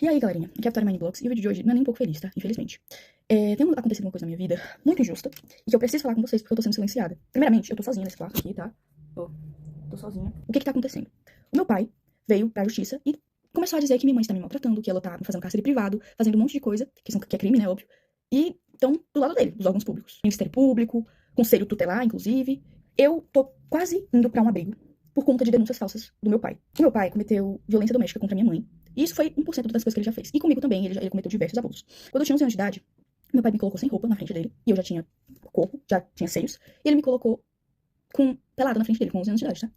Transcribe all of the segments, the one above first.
E aí, galerinha, aqui é a Vitória Mindblocks, e o vídeo de hoje não é nem um pouco feliz, tá? Infelizmente. Tem acontecido uma coisa na minha vida muito injusta, e que eu preciso falar com vocês porque eu tô sendo silenciada. Primeiramente, eu tô sozinha nesse quarto aqui, tá? Tô sozinha. O que tá acontecendo? O meu pai veio pra justiça e começou a dizer que minha mãe está me maltratando, que ela tá me fazendo cárcere privado, fazendo um monte de coisa, que é crime, né, óbvio. E estão do lado dele, dos órgãos públicos. Ministério Público, Conselho Tutelar, inclusive. Eu tô quase indo pra um abrigo por conta de denúncias falsas do meu pai. O meu pai cometeu violência doméstica contra minha mãe. E isso foi 1% das coisas que ele já fez. E comigo também, ele cometeu diversos abusos. Quando eu tinha 11 anos de idade, meu pai me colocou sem roupa na frente dele, e eu já tinha corpo, já tinha seios, e ele me colocou pelada na frente dele, com 11 anos de idade, tá?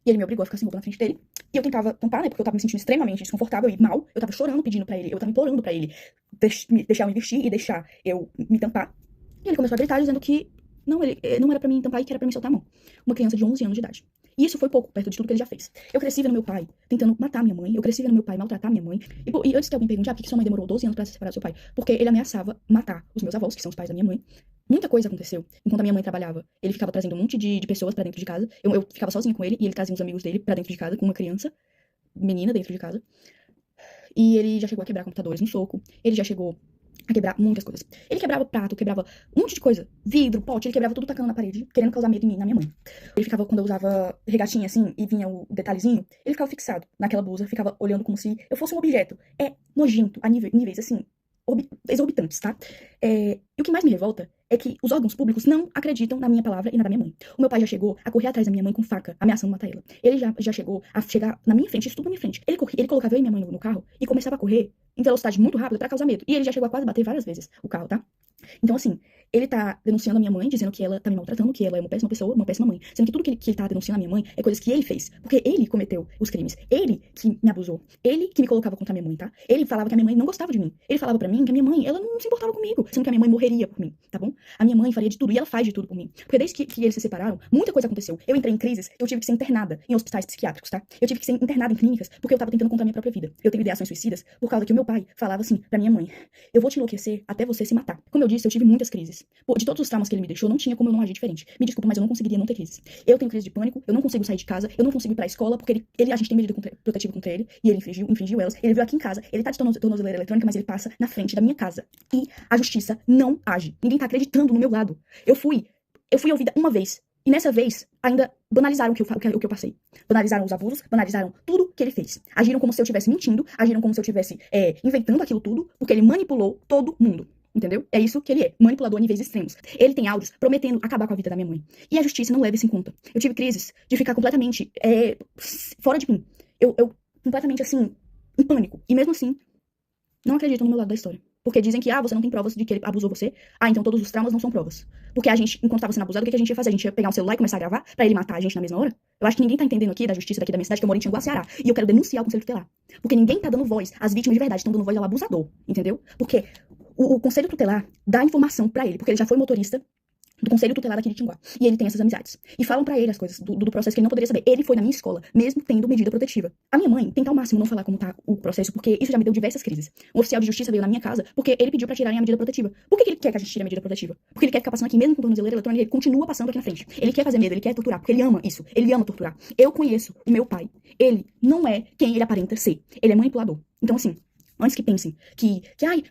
E ele me obrigou a ficar sem roupa na frente dele. E eu tentava tampar, né? Porque eu tava me sentindo extremamente desconfortável e mal. Eu tava chorando, pedindo pra ele, eu tava implorando pra ele deixar eu me vestir e deixar eu me tampar. E ele começou a gritar, dizendo que não era pra mim tampar e que era pra mim soltar a mão. Uma criança de 11 anos de idade. E isso foi pouco, perto de tudo que ele já fez. Eu cresci vendo meu pai tentando matar minha mãe. Eu cresci vendo meu pai maltratar minha mãe. E antes que alguém pergunte, por que sua mãe demorou 12 anos pra se separar do seu pai? Porque ele ameaçava matar os meus avós, que são os pais da minha mãe. Muita coisa aconteceu. Enquanto a minha mãe trabalhava, ele ficava trazendo um monte de pessoas pra dentro de casa. Eu ficava sozinha com ele e ele trazia uns amigos dele pra dentro de casa com uma criança, menina dentro de casa. E ele já chegou a quebrar computadores no soco. Ele já chegou a quebrar muitas coisas. Ele quebrava prato, quebrava um monte de coisa. Vidro, pote, ele quebrava tudo tacando na parede, querendo causar medo em mim, na minha mãe. Ele ficava, quando eu usava regatinha assim, e vinha o detalhezinho, ele ficava fixado naquela blusa, ficava olhando como se eu fosse um objeto. É nojento, a níveis assim, exorbitantes, tá? E o que mais me revolta é que os órgãos públicos não acreditam na minha palavra e na da minha mãe. O meu pai já chegou a correr atrás da minha mãe com faca, ameaçando matar ela. Ele já chegou a chegar na minha frente, isso tudo na minha frente. Ele colocava eu e minha mãe no carro e começava a correr em velocidade muito rápida pra causar medo. E ele já chegou a quase bater várias vezes o carro, tá? Então, assim, ele tá denunciando a minha mãe, dizendo que ela tá me maltratando, que ela é uma péssima pessoa, uma péssima mãe. Sendo que tudo que ele tá denunciando a minha mãe é coisas que ele fez. Porque ele cometeu os crimes. Ele que me abusou. Ele que me colocava contra a minha mãe, tá? Ele falava que a minha mãe não gostava de mim. Ele falava pra mim que a minha mãe, ela não se importava comigo. Sendo que a minha mãe morreria por mim, tá bom? A minha mãe faria de tudo e ela faz de tudo por mim. Porque desde que eles se separaram, muita coisa aconteceu. Eu entrei em crises, eu tive que ser internada em hospitais psiquiátricos, tá? Eu tive que ser internada em clínicas porque eu tava tentando contra a minha própria vida. Eu tenho ideações suicidas por causa que o meu pai falava assim pra minha mãe: eu vou te enlouquecer até você se matar. Como eu disse, eu tive muitas crises. Pô, de todos os traumas que ele me deixou, não tinha como eu não agir diferente. Me desculpa, mas eu não conseguiria não ter crises. Eu tenho crise de pânico, eu não consigo sair de casa, eu não consigo ir pra escola, porque a gente tem medida protetiva contra ele, e ele infringiu elas. Ele veio aqui em casa, ele tá de tornozeleira eletrônica, mas ele passa na frente da minha casa. E a justiça não age. Ninguém tá acreditando no meu lado. Eu fui ouvida uma vez. E nessa vez, ainda banalizaram o que eu passei. Banalizaram os abusos, banalizaram tudo que ele fez. Agiram como se eu estivesse mentindo, agiram como se eu estivesse inventando aquilo tudo, porque ele manipulou todo mundo. Entendeu? É isso que ele é, manipulador a níveis extremos. Ele tem áudios prometendo acabar com a vida da minha mãe. E a justiça não leva isso em conta. Eu tive crises de ficar completamente fora de mim. Eu completamente, assim, em pânico. E mesmo assim, não acreditam no meu lado da história. Porque dizem que, você não tem provas de que ele abusou você. Então todos os traumas não são provas. Porque a gente, enquanto tava sendo abusado, o que a gente ia fazer? A gente ia pegar um celular e começar a gravar pra ele matar a gente na mesma hora? Eu acho que ninguém tá entendendo aqui da justiça daqui da minha cidade, que eu moro em Tianguá, Ceará. E eu quero denunciar o Conselho Tutelar. Porque ninguém tá dando voz. As vítimas de verdade estão dando voz ao abusador. Entendeu? Porque o Conselho Tutelar dá informação pra ele, porque ele já foi motorista do Conselho Tutelar aqui de Tinguá. E ele tem essas amizades. E falam pra ele as coisas do processo que ele não poderia saber. Ele foi na minha escola, mesmo tendo medida protetiva. A minha mãe tenta ao máximo não falar como tá o processo, porque isso já me deu diversas crises. Um oficial de justiça veio na minha casa porque ele pediu pra tirarem a medida protetiva. Por que ele quer que a gente tire a medida protetiva? Porque ele quer ficar passando aqui, mesmo com tornozeleira eletrônica, ele continua passando aqui na frente. Ele quer fazer medo, ele quer torturar, porque ele ama isso. Ele ama torturar. Eu conheço o meu pai. Ele não é quem ele aparenta ser. Ele é manipulador. Então, assim, antes que pensem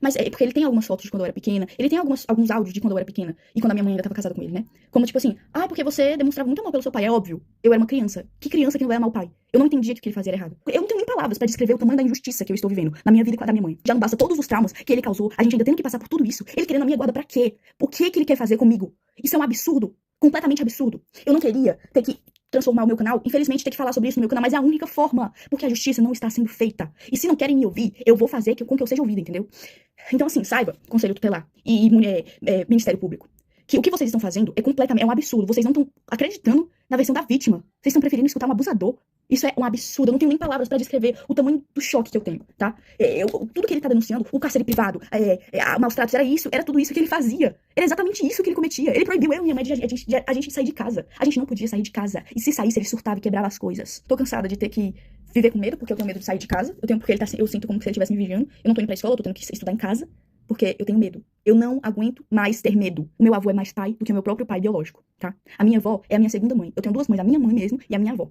mas é porque ele tem algumas fotos de quando eu era pequena, ele tem alguns áudios de quando eu era pequena, e quando a minha mãe ainda tava casada com ele, né? Como tipo assim, porque você demonstrava muito amor pelo seu pai, é óbvio. Eu era uma criança. Que criança que não vai amar o pai? Eu não entendia que o que ele fazia era errado. Eu não tenho nem palavras pra descrever o tamanho da injustiça que eu estou vivendo na minha vida e com a da minha mãe. Já não basta todos os traumas que ele causou, a gente ainda tendo que passar por tudo isso, ele querendo a minha guarda pra quê? O que ele quer fazer comigo? Isso é um absurdo. Completamente absurdo. Eu não queria ter que transformar o meu canal, infelizmente ter que falar sobre isso no meu canal, mas é a única forma, porque a justiça não está sendo feita. E se não querem me ouvir, eu vou fazer com que eu seja ouvida, entendeu? Então, assim, saiba, Conselho Tutelar e Ministério Público, que o que vocês estão fazendo é um absurdo. Vocês não estão acreditando na versão da vítima. Vocês estão preferindo escutar um abusador. Isso é um absurdo. Eu não tenho nem palavras pra descrever o tamanho do choque que eu tenho, tá? Tudo que ele tá denunciando, o cárcere privado, maus tratos, era tudo isso que ele fazia. Era exatamente isso que ele cometia. Ele proibiu eu e minha mãe de a gente sair de casa. A gente não podia sair de casa. E se saísse, ele surtava e quebrava as coisas. Tô cansada de ter que viver com medo, porque eu tenho medo de sair de casa. Eu sinto como se ele estivesse me vigiando. Eu não tô indo pra escola, eu tô tendo que estudar em casa, porque eu tenho medo. Eu não aguento mais ter medo. O meu avô é mais pai do que o meu próprio pai biológico, tá? A minha avó é a minha segunda mãe. Eu tenho duas mães, a minha mãe mesmo e a minha avó.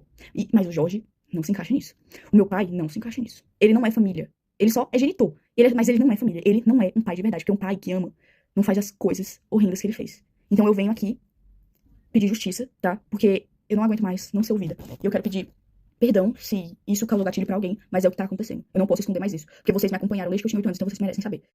Mas o Jorge não se encaixa nisso. O meu pai não se encaixa nisso. Ele não é família. Ele só é genitor. Mas ele não é família. Ele não é um pai de verdade. Porque um pai que ama não faz as coisas horrendas que ele fez. Então eu venho aqui pedir justiça, tá? Porque eu não aguento mais não ser ouvida. E eu quero pedir perdão se isso causou gatilho pra alguém, mas é o que tá acontecendo. Eu não posso esconder mais isso. Porque vocês me acompanharam desde que eu tinha 8 anos, então vocês merecem saber.